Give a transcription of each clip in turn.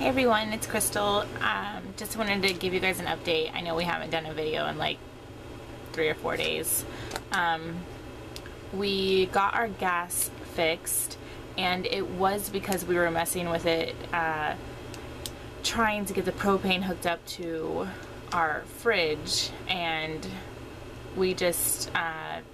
Hey everyone, it's Crystal. Just wanted to give you guys an update. I know we haven't done a video in like 3 or 4 days. We got our gas fixed, and it was because we were messing with it, trying to get the propane hooked up to our fridge, and we just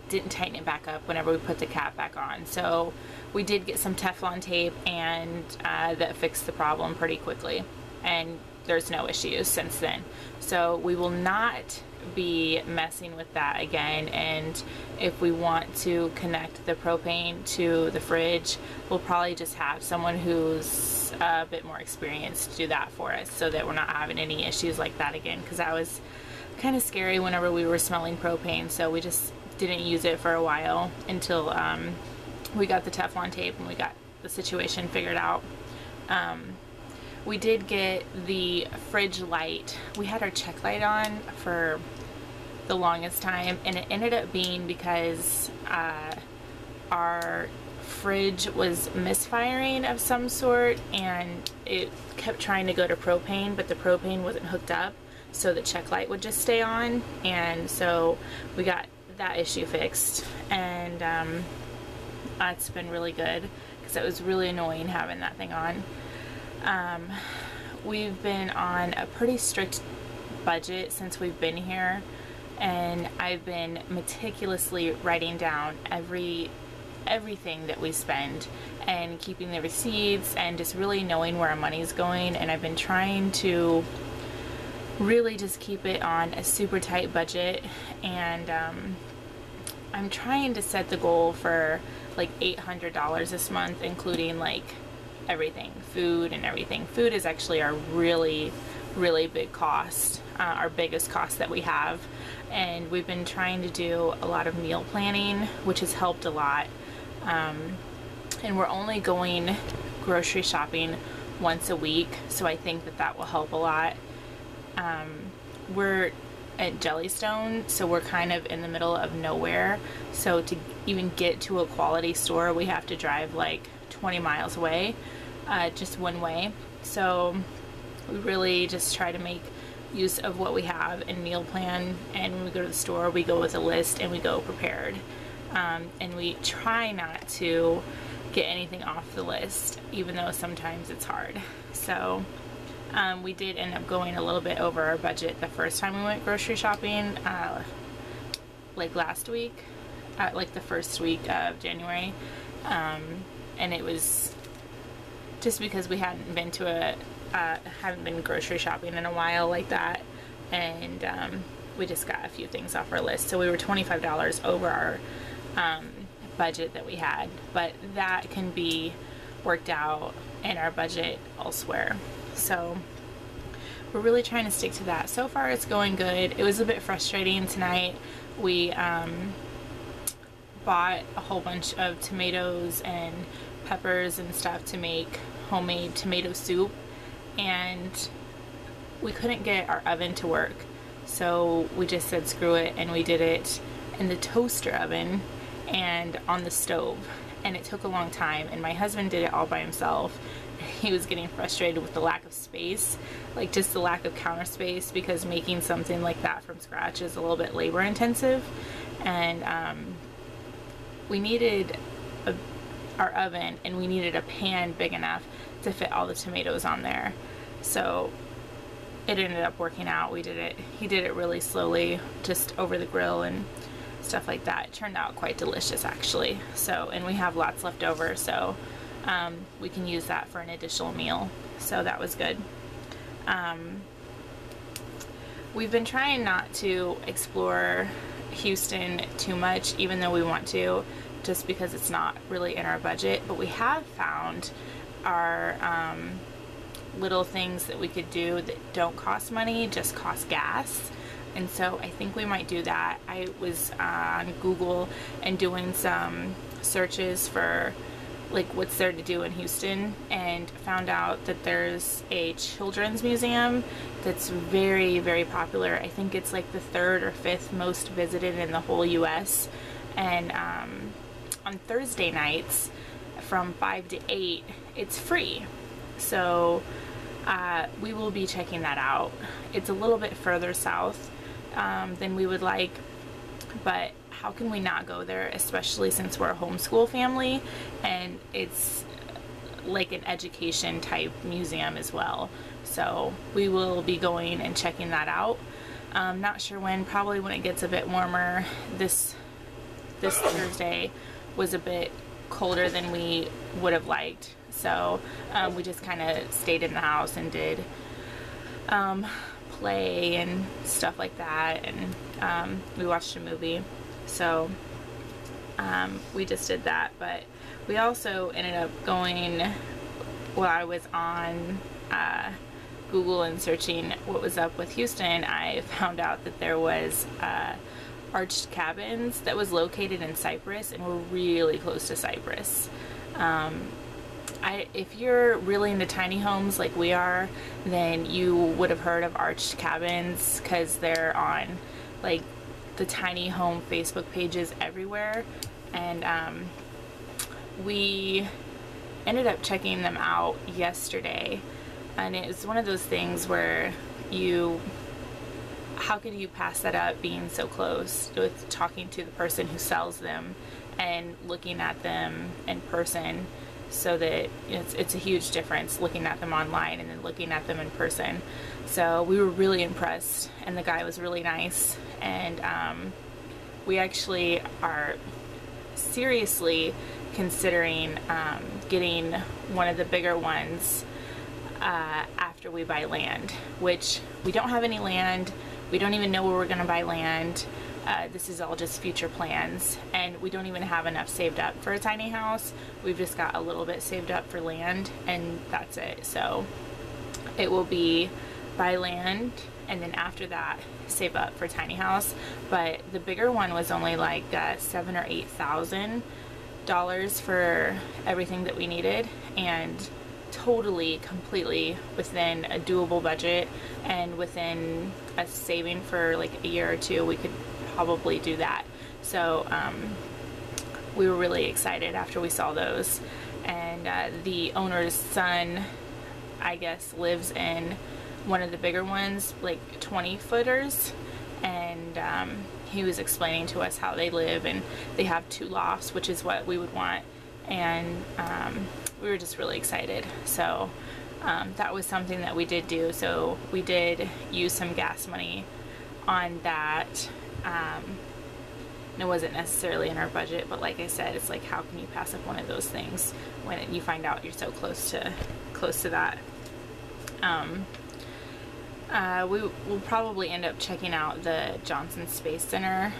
didn't tighten it back up whenever we put the cap back on. So we did get some Teflon tape, and that fixed the problem pretty quickly, and there's no issues since then. So we will not be messing with that again, and if we want to connect the propane to the fridge, we'll probably just have someone who's a bit more experienced to do that for us, so that we're not having any issues like that again, because that was kind of scary whenever we were smelling propane. So we just didn't use it for a while until we got the Teflon tape and we got the situation figured out. We did get the fridge light. We had our check light on for the longest time, and it ended up being because our fridge was misfiring of some sort, and it kept trying to go to propane, but the propane wasn't hooked up, so the check light would just stay on. And so we got that issue fixed, and it's been really good, because it was really annoying having that thing on. We've been on a pretty strict budget since we've been here, and I've been meticulously writing down everything that we spend and keeping the receipts and just really knowing where our money's going. And I've been trying to really just keep it on a super tight budget, and I'm trying to set the goal for like $800 this month, including like everything, food and everything. Food is actually our really big cost, our biggest cost that we have, and we've been trying to do a lot of meal planning, which has helped a lot. And we're only going grocery shopping once a week, so I think that that will help a lot. We're at Jellystone, so we're kind of in the middle of nowhere, so to even get to a quality store we have to drive like 20 miles away, just one way. So we really just try to make use of what we have and meal plan, and when we go to the store we go with a list and we go prepared, and we try not to get anything off the list, even though sometimes it's hard. So we did end up going a little bit over our budget the first time we went grocery shopping, like last week, like the first week of January, and it was just because we hadn't been to haven't been grocery shopping in a while like that, and we just got a few things off our list, so we were $25 over our budget that we had, but that can be worked out in our budget elsewhere. So we're really trying to stick to that. So far it's going good. It was a bit frustrating tonight. We bought a whole bunch of tomatoes and peppers and stuff to make homemade tomato soup, and we couldn't get our oven to work, so we just said screw it, and we did it in the toaster oven and on the stove, and it took a long time, and my husband did it all by himself. He was getting frustrated with the lack of space, like just the lack of counter space, because making something like that from scratch is a little bit labor intensive, and we needed our oven, and we needed a pan big enough to fit all the tomatoes on there. So it ended up working out. We did it, he did it really slowly, just over the grill and stuff like that. It turned out quite delicious actually. So, and we have lots left over, so we can use that for an additional meal, so that was good. We've been trying not to explore Houston too much, even though we want to, just because it's not really in our budget, but we have found our little things that we could do that don't cost money, just cost gas, and so I think we might do that. I was on Google and doing some searches for like what's there to do in Houston, and found out that there's a children's museum that's very popular. I think it's like the 3rd or 5th most visited in the whole US, and on Thursday nights from 5 to 8 it's free. So we will be checking that out. It's a little bit further south than we would like, but how can we not go there, especially since we're a homeschool family and it's like an education type museum as well. So we will be going and checking that out. Not sure when, probably when it gets a bit warmer. This Thursday was a bit colder than we would have liked, so we just kind of stayed in the house and did play and stuff like that, and we watched a movie. So we just did that. But we also ended up going, while I was on Google and searching what was up with Houston, I found out that there was Arched Cabins that was located in Cypress, and we're really close to Cypress. If you're really into tiny homes like we are, then you would have heard of Arched Cabins, because they're on like the tiny home Facebook pages everywhere. And we ended up checking them out yesterday, and it's one of those things where how could you pass that up, being so close with talking to the person who sells them and looking at them in person, so that it's a huge difference looking at them online and then looking at them in person. So we were really impressed, and the guy was really nice, and we actually are seriously considering getting one of the bigger ones after we buy land, which we don't have any land. We don't even know where we're going to buy land. This is all just future plans, and we don't even have enough saved up for a tiny house. We've just got a little bit saved up for land, and that's it. So it will be buy land, and then after that save up for tiny house. But the bigger one was only like $7,000 or $8,000 for everything that we needed, and totally completely within a doable budget, and within us saving for like a year or two, we could probably do that. So we were really excited after we saw those. And the owner's son, I guess, lives in one of the bigger ones, like 20-footers, and he was explaining to us how they live, and they have 2 lofts, which is what we would want. And we were just really excited. So that was something that we did do. So we did use some gas money on that. And it wasn't necessarily in our budget, but like I said, it's like, how can you pass up one of those things when you find out you're so close to that? We will probably end up checking out the Johnson Space Center.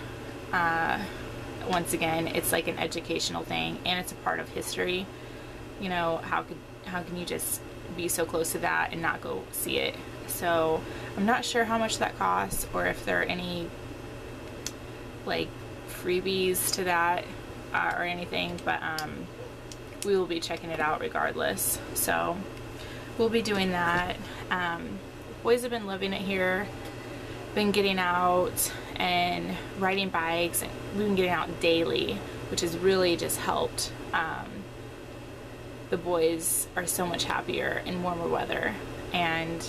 Once again, it's like an educational thing, and it's a part of history. You know, how can you just be so close to that and not go see it? So I'm not sure how much that costs, or if there are any like freebies to that or anything, but we will be checking it out regardless. So we'll be doing that. Boys have been loving it here, been getting out and riding bikes, and we've been getting out daily, which has really just helped. The boys are so much happier in warmer weather, and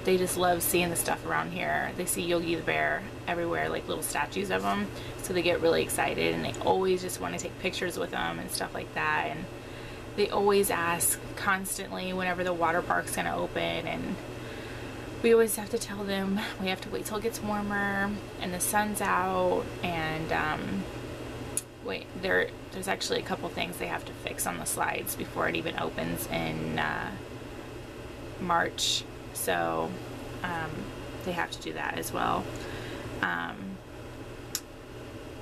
they just love seeing the stuff around here. They see Yogi the Bear everywhere, like little statues of him, so they get really excited, and they always just want to take pictures with them and stuff like that. And they always ask constantly whenever the water park's gonna open, and we always have to tell them we have to wait till it gets warmer and the sun's out. And there's actually a couple things they have to fix on the slides before it even opens in March. So they have to do that as well.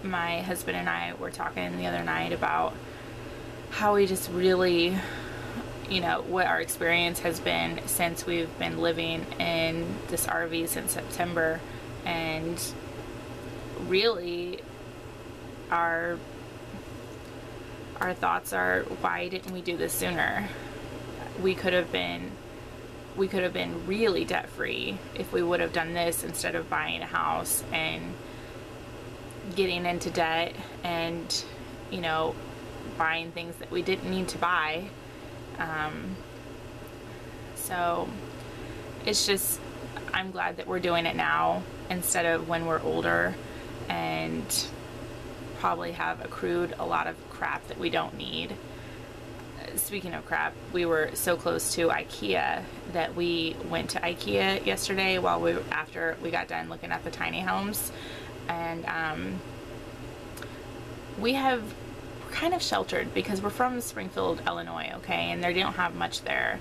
My husband and I were talking the other night about how we just really, you know, what our experience has been since we've been living in this RV since September. And really our thoughts are, why didn't we do this sooner? We could have been really debt free if we would have done this instead of buying a house and getting into debt and, you know, buying things that we didn't need to buy. So it's just, I'm glad that we're doing it now instead of when we're older and probably have accrued a lot of crap that we don't need. Speaking of crap, we were so close to IKEA that we went to IKEA yesterday after we got done looking at the tiny homes, and we're kind of sheltered because we're from Springfield, Illinois, okay, and they don't have much there.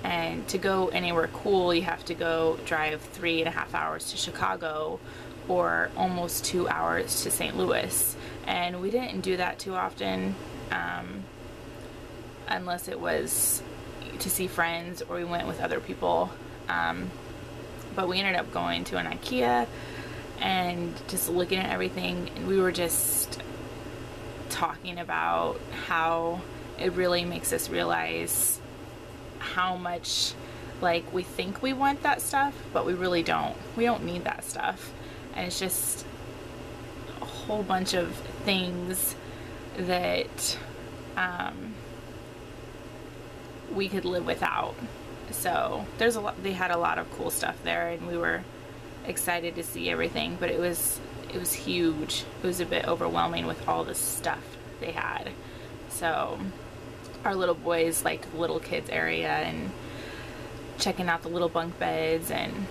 And to go anywhere cool, you have to go drive 3.5 hours to Chicago or almost 2 hours to St. Louis. And we didn't do that too often, unless it was to see friends or we went with other people. But we ended up going to an IKEA and just looking at everything, and we were just talking about how it really makes us realize how much, like, we think we want that stuff, but we really don't. We don't need that stuff. And it's just a whole bunch of things that we could live without. So there's a lot, they had a lot of cool stuff there, and we were excited to see everything, but it was huge. It was a bit overwhelming with all the stuff they had. So our little boys like the little kids area and checking out the little bunk beds and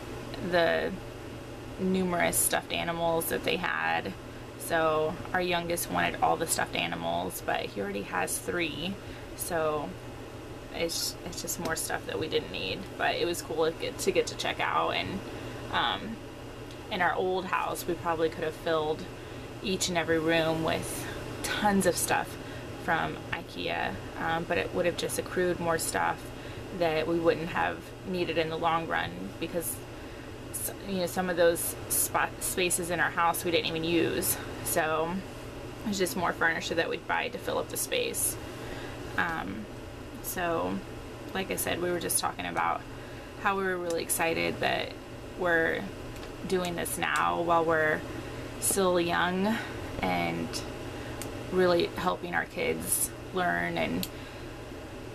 the numerous stuffed animals that they had. So our youngest wanted all the stuffed animals, but he already has 3, so it's just more stuff that we didn't need. But it was cool to get to check out. And in our old house, we probably could have filled each and every room with tons of stuff from IKEA, but it would have just accrued more stuff that we wouldn't have needed in the long run, because, you know, some of those spaces in our house we didn't even use. So it was just more furniture that we'd buy to fill up the space. So like I said, we were just talking about how we were really excited that we're doing this now while we're still young, and really helping our kids learn and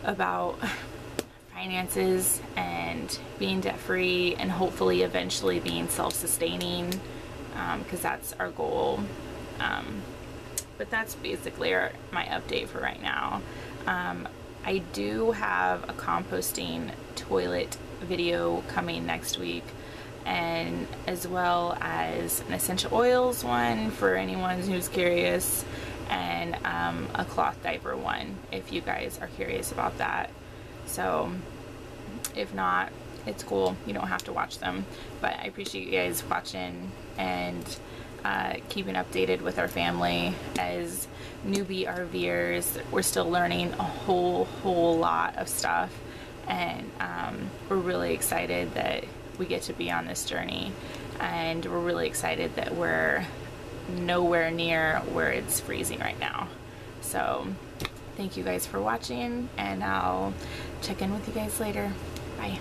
about finances and being debt-free, and hopefully eventually being self-sustaining, because that's our goal. But that's basically my update for right now. I do have a composting toilet video coming next week, and as well as an essential oils one for anyone who's curious, and a cloth diaper one if you guys are curious about that. So if not, it's cool, you don't have to watch them. But I appreciate you guys watching and keeping updated with our family. As newbie RVers, we're still learning a whole lot of stuff, and we're really excited that we get to be on this journey, and we're really excited that we're nowhere near where it's freezing right now. So thank you guys for watching, and I'll check in with you guys later. Bye.